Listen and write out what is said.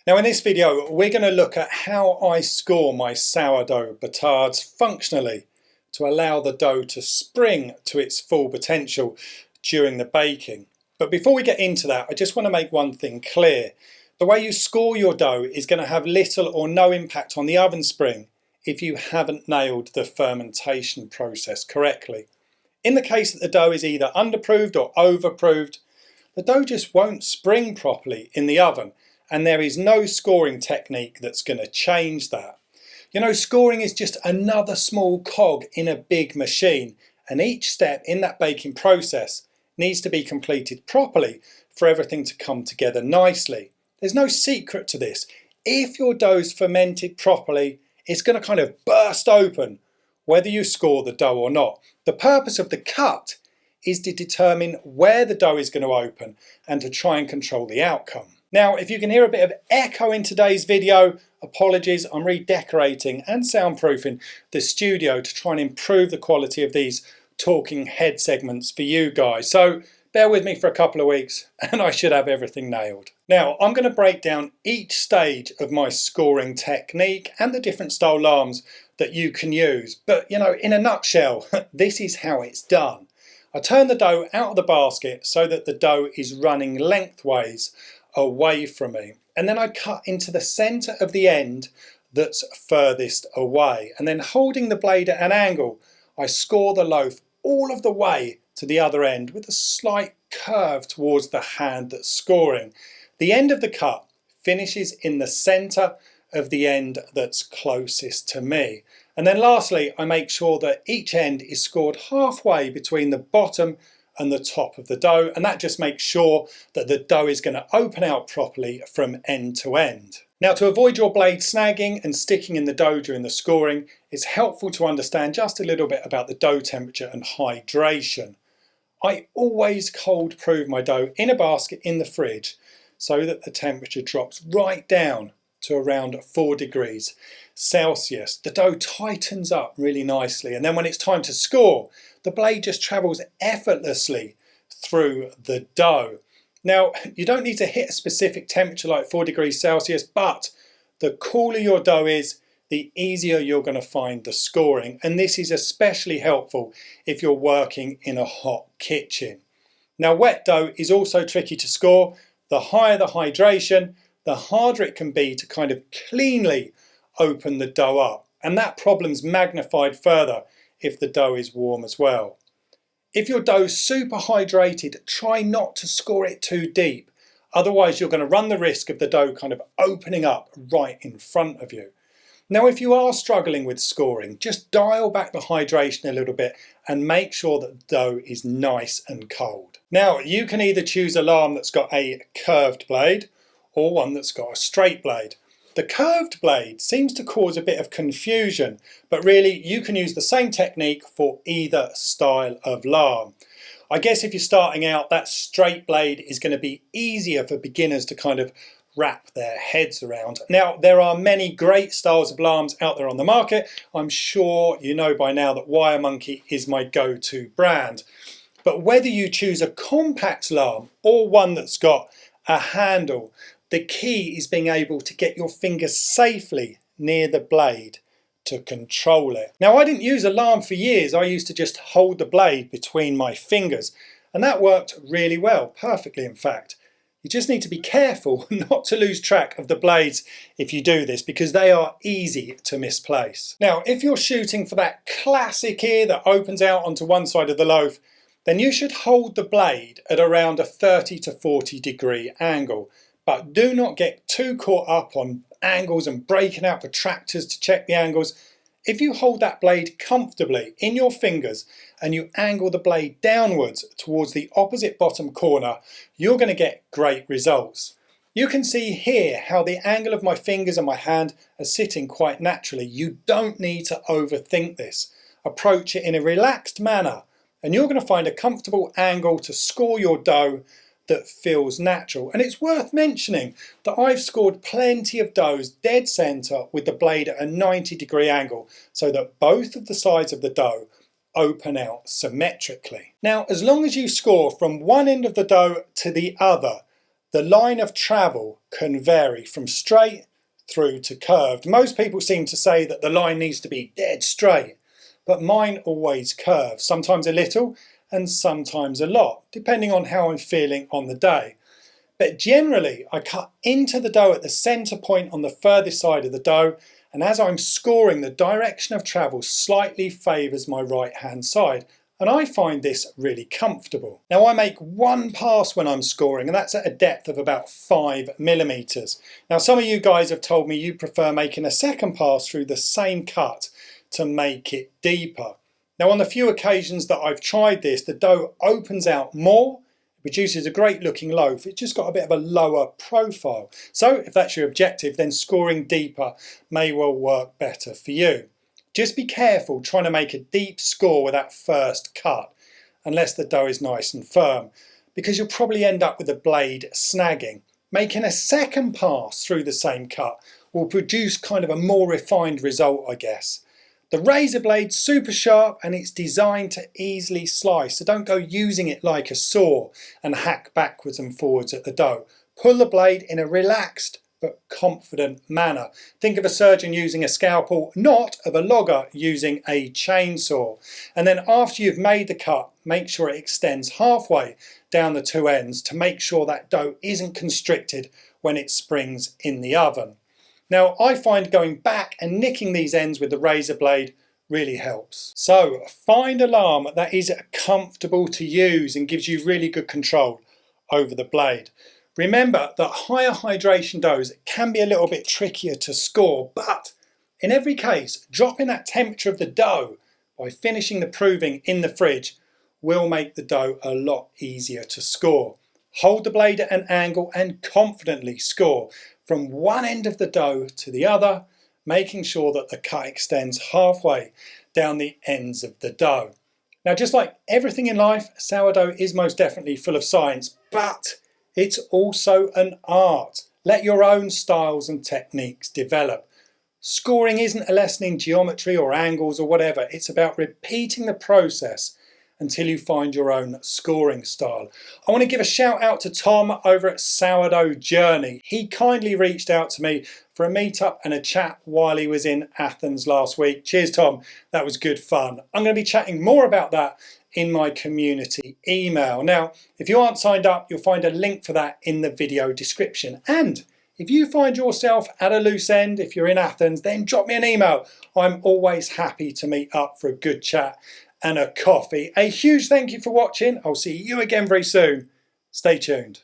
Now in this video we're going to look at how I score my sourdough batards functionally to allow the dough to spring to its full potential during the baking. But before we get into that, I just want to make one thing clear. The way you score your dough is going to have little or no impact on the oven spring if you haven't nailed the fermentation process correctly. In the case that the dough is either underproofed or overproofed, the dough just won't spring properly in the oven, and there is no scoring technique that's going to change that. You know, scoring is just another small cog in a big machine, and each step in that baking process needs to be completed properly for everything to come together nicely. There's no secret to this. If your dough's fermented properly, it's going to kind of burst open whether you score the dough or not. The purpose of the cut is to determine where the dough is going to open and to try and control the outcome. Now, if you can hear a bit of echo in today's video, apologies, I'm redecorating and soundproofing the studio to try and improve the quality of these talking head segments for you guys. So bear with me for a couple of weeks and I should have everything nailed. Now, I'm going to break down each stage of my scoring technique and the different style alarms that you can use. But, you know, in a nutshell, this is how it's done. I turn the dough out of the basket so that the dough is running lengthways away from me. And then I cut into the center of the end that's furthest away. And then holding the blade at an angle, I score the loaf all of the way to the other end with a slight curve towards the hand that's scoring. The end of the cut finishes in the center of the end that's closest to me. And then lastly, I make sure that each end is scored halfway between the bottom and the top of the dough, and that just makes sure that the dough is going to open out properly from end to end. Now, to avoid your blade snagging and sticking in the dough during the scoring, it's helpful to understand just a little bit about the dough temperature and hydration. I always cold proof my dough in a basket in the fridge so that the temperature drops right down to around 4 degrees Celsius. The dough tightens up really nicely, and then when it's time to score, the blade just travels effortlessly through the dough. Now, you don't need to hit a specific temperature like 4 degrees Celsius, but the cooler your dough is, the easier you're going to find the scoring, and this is especially helpful if you're working in a hot kitchen. Now, wet dough is also tricky to score. The higher the hydration, the harder it can be to kind of cleanly open the dough up, and that problem's magnified further if the dough is warm as well. If your dough's super hydrated, try not to score it too deep, otherwise you're going to run the risk of the dough kind of opening up right in front of you. Now, if you are struggling with scoring, just dial back the hydration a little bit and make sure that the dough is nice and cold. Now, you can either choose a alarm that's got a curved blade or one that's got a straight blade. The curved blade seems to cause a bit of confusion, but really you can use the same technique for either style of alarm. I guess if you're starting out, that straight blade is going to be easier for beginners to kind of wrap their heads around. Now, there are many great styles of alarms out there on the market. I'm sure you know by now that Wire Monkey is my go-to brand. But whether you choose a compact alarm or one that's got a handle, the key is being able to get your fingers safely near the blade to control it. Now, I didn't use alarm for years. I used to just hold the blade between my fingers, and that worked really well, perfectly in fact. You just need to be careful not to lose track of the blades if you do this, because they are easy to misplace. Now, if you're shooting for that classic ear that opens out onto one side of the loaf, then you should hold the blade at around a 30 to 40 degree angle. But do not get too caught up on angles and breaking out protractors to check the angles. If you hold that blade comfortably in your fingers and you angle the blade downwards towards the opposite bottom corner, you're going to get great results. You can see here how the angle of my fingers and my hand are sitting quite naturally. You don't need to overthink this. Approach it in a relaxed manner and you're going to find a comfortable angle to score your dough that feels natural. And it's worth mentioning that I've scored plenty of doughs dead center with the blade at a 90 degree angle so that both of the sides of the dough open out symmetrically. Now, as long as you score from one end of the dough to the other, The line of travel can vary from straight through to curved. Most people seem to say that the line needs to be dead straight, but mine always curves, sometimes a little and sometimes a lot, depending on how I'm feeling on the day. But generally, I cut into the dough at the centre point on the furthest side of the dough, and as I'm scoring, the direction of travel slightly favours my right hand side, and I find this really comfortable. Now I make one pass when I'm scoring, and that's at a depth of about 5mm. Now some of you guys have told me you prefer making a second pass through the same cut to make it deeper. Now on the few occasions that I've tried this, the dough opens out more, produces a great looking loaf. It's just got a bit of a lower profile. So if that's your objective, then scoring deeper may well work better for you. Just be careful trying to make a deep score with that first cut, unless the dough is nice and firm, because you'll probably end up with the blade snagging. Making a second pass through the same cut will produce kind of a more refined result, I guess. The razor blade's super sharp and it's designed to easily slice, so don't go using it like a saw and hack backwards and forwards at the dough. Pull the blade in a relaxed but confident manner. Think of a surgeon using a scalpel, not of a logger using a chainsaw. And then after you've made the cut, make sure it extends halfway down the two ends to make sure that dough isn't constricted when it springs in the oven. Now I find going back and nicking these ends with the razor blade really helps. So find a lamb that is comfortable to use and gives you really good control over the blade. Remember that higher hydration doughs can be a little bit trickier to score, but in every case, dropping that temperature of the dough by finishing the proving in the fridge will make the dough a lot easier to score. Hold the blade at an angle and confidently score from one end of the dough to the other, making sure that the cut extends halfway down the ends of the dough. Now, just like everything in life, sourdough is most definitely full of science, but it's also an art. Let your own styles and techniques develop. Scoring isn't a lesson in geometry or angles or whatever. It's about repeating the process until you find your own scoring style. I want to give a shout out to Tom over at Sourdough Journey. He kindly reached out to me for a meetup and a chat while he was in Athens last week. Cheers, Tom. That was good fun. I'm going to be chatting more about that in my community email. Now, if you aren't signed up, you'll find a link for that in the video description. And if you find yourself at a loose end, if you're in Athens, then drop me an email. I'm always happy to meet up for a good chat and a coffee. A huge thank you for watching. I'll see you again very soon. Stay tuned.